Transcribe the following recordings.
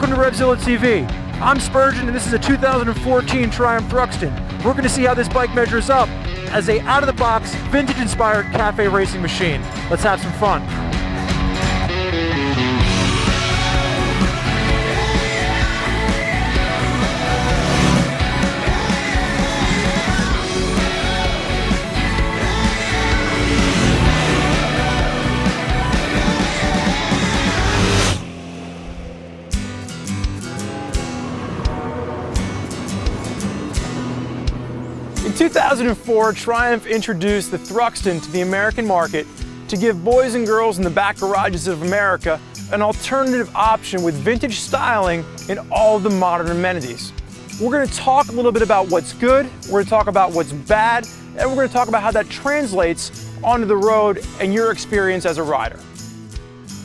Welcome to RevZilla TV. I'm Spurgeon and this is a 2014 Triumph Thruxton. We're going to see how this bike measures up as a out-of-the-box, vintage-inspired cafe racing machine. Let's have some fun. In 2004, Triumph introduced the Thruxton to the American market to give boys and girls in the back garages of America an alternative option with vintage styling and all of the modern amenities. We're going to talk a little bit about what's good, we're going to talk about what's bad, and we're going to talk about how that translates onto the road and your experience as a rider.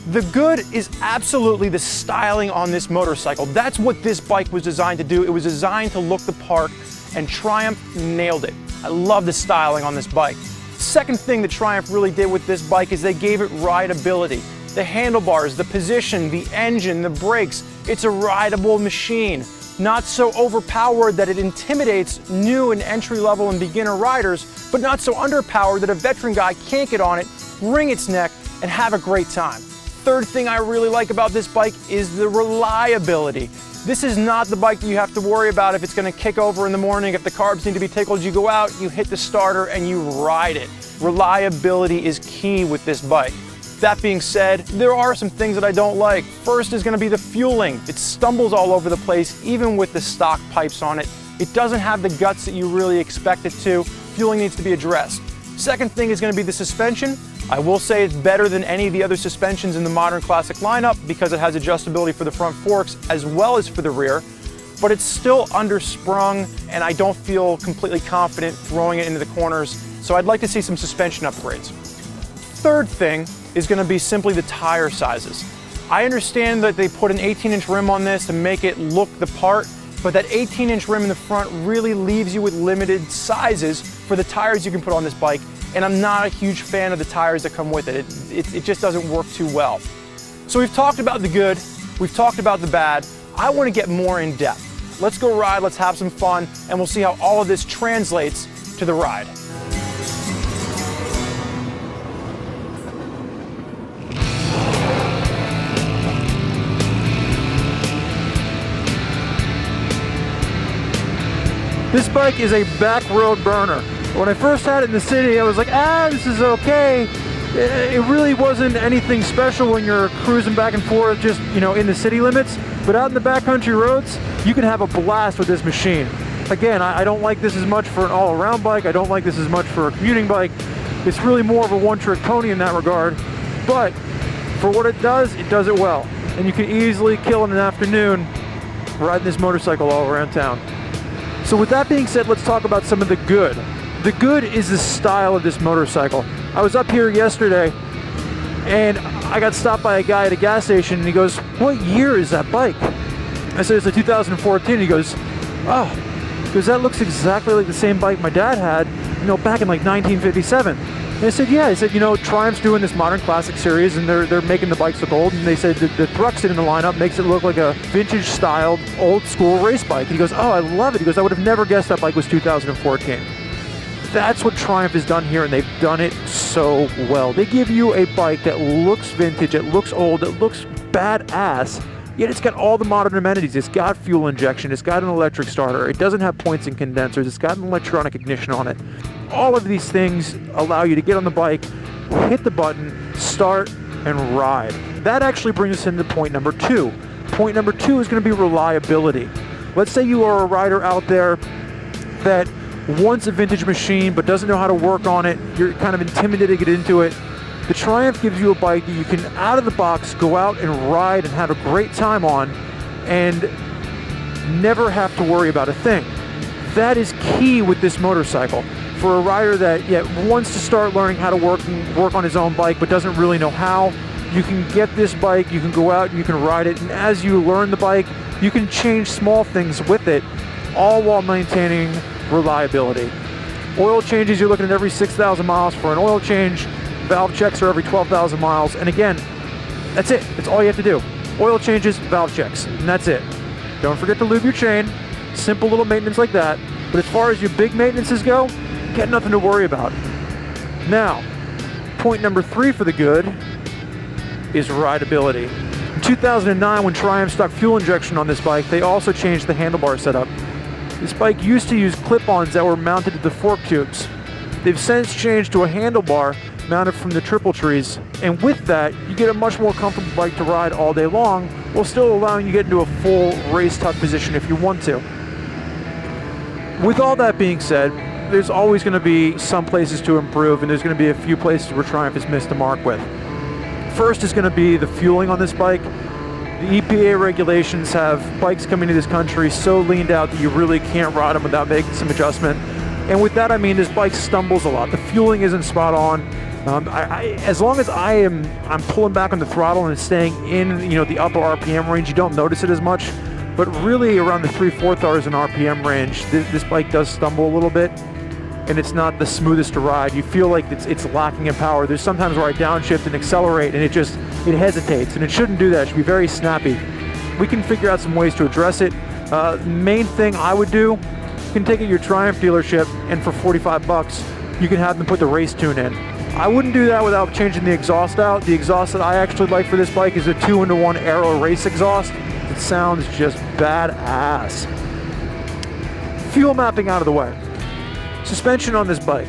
The good is absolutely the styling on this motorcycle. That's what this bike was designed to do. It was designed to look the part, and Triumph nailed it. I love the styling on this bike. Second thing that Triumph really did with this bike is they gave it rideability. The handlebars, the position, the engine, the brakes. It's a rideable machine. Not so overpowered that it intimidates new and entry-level and beginner riders, but not so underpowered that a veteran guy can't get on it, wring its neck, and have a great time. Third thing I really like about this bike is the reliability. This is not the bike that you have to worry about if it's going to kick over in the morning, if the carbs need to be tickled. You go out, you hit the starter, and you ride it. Reliability is key with this bike. That being said, there are some things that I don't like. First is going to be the fueling. It stumbles all over the place, even with the stock pipes on it. It doesn't have the guts that you really expect it to. Fueling needs to be addressed. Second thing is going to be the suspension. I will say it's better than any of the other suspensions in the modern classic lineup because it has adjustability for the front forks as well as for the rear, but it's still undersprung and I don't feel completely confident throwing it into the corners, so I'd like to see some suspension upgrades. Third thing is going to be simply the tire sizes. I understand that they put an 18-inch rim on this to make it look the part, but that 18-inch rim in the front really leaves you with limited sizes for the tires you can put on this bike. And I'm not a huge fan of the tires that come with it. It just doesn't work too well. So we've talked about the good, we've talked about the bad. I want to get more in depth. Let's go ride, let's have some fun, and we'll see how all of this translates to the ride. This bike is a back road burner. When I first had it in the city, I was like, this is okay. It really wasn't anything special when you're cruising back and forth just, in the city limits. But out in the backcountry roads, you can have a blast with this machine. Again, I don't like this as much for an all-around bike. I don't like this as much for a commuting bike. It's really more of a one-trick pony in that regard. But for what it does it well. And you can easily kill in an afternoon riding this motorcycle all around town. So with that being said, let's talk about some of the good. The good is the style of this motorcycle. I was up here yesterday and I got stopped by a guy at a gas station and he goes, "What year is that bike?" I said, "It's a 2014. He goes, "Oh," because that looks exactly like the same bike my dad had, back in like 1957. And I said, "Yeah." I said, Triumph's doing this modern classic series and they're making the bikes look old. And they said the Thruxton in the lineup makes it look like a vintage styled old school race bike. And he goes, "Oh, I love it." He goes, "I would have never guessed that bike was 2014. That's what Triumph has done here, and they've done it so well. They give you a bike that looks vintage, it looks old, it looks badass, yet it's got all the modern amenities. It's got fuel injection, it's got an electric starter, it doesn't have points and condensers, it's got an electronic ignition on it. All of these things allow you to get on the bike, hit the button, start, and ride. That actually brings us into point number two. Point number two is going to be reliability. Let's say you are a rider out there that wants a vintage machine but doesn't know how to work on it, you're kind of intimidated to get into it. The Triumph gives you a bike that you can, out of the box, go out and ride and have a great time on and never have to worry about a thing. That is key with this motorcycle. For a rider that wants to start learning how to work on his own bike but doesn't really know how, you can get this bike, you can go out and you can ride it, and as you learn the bike, you can change small things with it, all while maintaining reliability. Oil changes, you're looking at every 6,000 miles for an oil change. Valve checks are every 12,000 miles. And again, that's it. That's all you have to do. oil changes, valve checks, and that's it. Don't forget to lube your chain. Simple little maintenance like that. But as far as your big maintenances go, got nothing to worry about. Now, point number 3 for the good is rideability. In 2009, when Triumph stuck fuel injection on this bike, they also changed the handlebar setup. This bike used to use clip-ons that were mounted to the fork tubes. They've since changed to a handlebar mounted from the triple trees, and with that, you get a much more comfortable bike to ride all day long, while still allowing you to get into a full race tuck position if you want to. With all that being said, there's always going to be some places to improve, and there's going to be a few places where Triumph has missed the mark with. First is going to be the fueling on this bike. The EPA regulations have bikes coming to this country so leaned out that you really can't ride them without making some adjustment. And with that, I mean this bike stumbles a lot. The fueling isn't spot on. As long as I'm pulling back on the throttle and it's staying in the upper RPM range, you don't notice it as much. But really around the 3/4 hours in RPM range, this bike does stumble a little bit, and it's not the smoothest to ride. You feel like it's lacking in power. There's sometimes where I downshift and accelerate, and it hesitates, and it shouldn't do that. It should be very snappy. We can figure out some ways to address it. Main thing I would do, you can take it to your Triumph dealership, and for 45 bucks, you can have them put the race tune in. I wouldn't do that without changing the exhaust out. The exhaust that I actually like for this bike is a 2-in-1 Aero race exhaust. It sounds just badass. Fuel mapping out of the way. Suspension on this bike.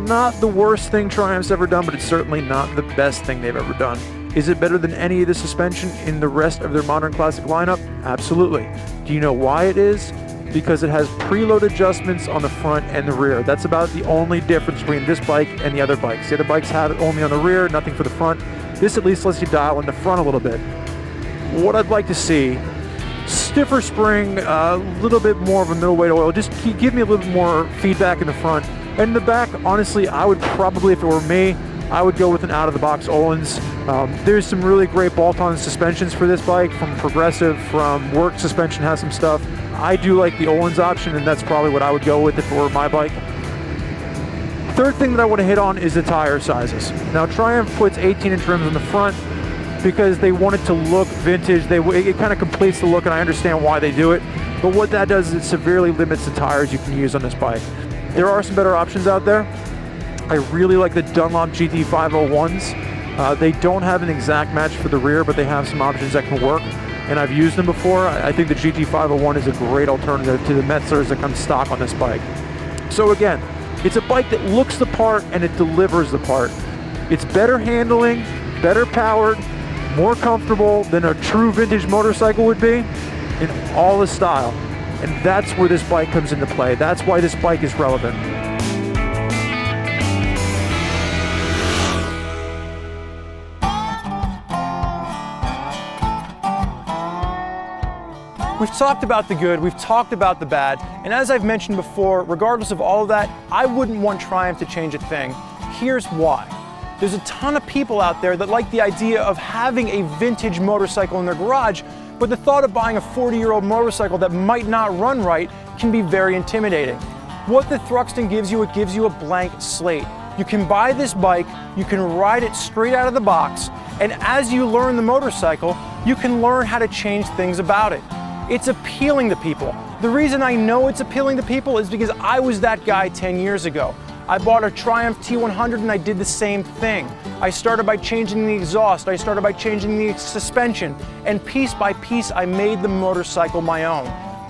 Not the worst thing Triumph's ever done, but it's certainly not the best thing they've ever done. Is it better than any of the suspension in the rest of their modern classic lineup? Absolutely. Do you know why it is? Because it has preload adjustments on the front and the rear. That's about the only difference between this bike and the other bikes. The other bikes have it only on the rear, nothing for the front. This at least lets you dial in the front a little bit. What I'd like to see, stiffer spring, a little bit more of a middleweight oil. Just give me a little bit more feedback in the front. And in the back, honestly, I would probably, if it were me, I would go with an out-of-the-box Öhlins. There's some really great bolt-on suspensions for this bike, from Progressive, from Work Suspension has some stuff. I do like the Öhlins option, and that's probably what I would go with if it were my bike. Third thing that I want to hit on is the tire sizes. Now, Triumph puts 18-inch rims on the front because they want it to look vintage. It kind of completes the look, and I understand why they do it. But what that does is it severely limits the tires you can use on this bike. There are some better options out there. I really like the Dunlop GT501s. They don't have an exact match for the rear, but they have some options that can work. And I've used them before. I think the GT501 is a great alternative to the Metzlers that come stock on this bike. So again, it's a bike that looks the part and it delivers the part. It's better handling, better powered, more comfortable than a true vintage motorcycle would be in all the style. And that's where this bike comes into play. That's why this bike is relevant. We've talked about the good, we've talked about the bad, and as I've mentioned before, regardless of all of that, I wouldn't want Triumph to change a thing. Here's why. There's a ton of people out there that like the idea of having a vintage motorcycle in their garage, but the thought of buying a 40-year-old motorcycle that might not run right can be very intimidating. What the Thruxton gives you, it gives you a blank slate. You can buy this bike, you can ride it straight out of the box, and as you learn the motorcycle, you can learn how to change things about it. It's appealing to people. The reason I know it's appealing to people is because I was that guy 10 years ago. I bought a Triumph T100 and I did the same thing. I started by changing the exhaust, I started by changing the suspension, and piece by piece I made the motorcycle my own.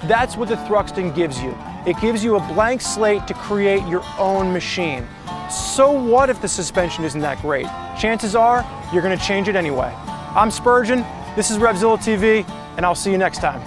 That's what the Thruxton gives you. It gives you a blank slate to create your own machine. So what if the suspension isn't that great? Chances are, you're gonna change it anyway. I'm Spurgeon, this is RevZilla TV, and I'll see you next time.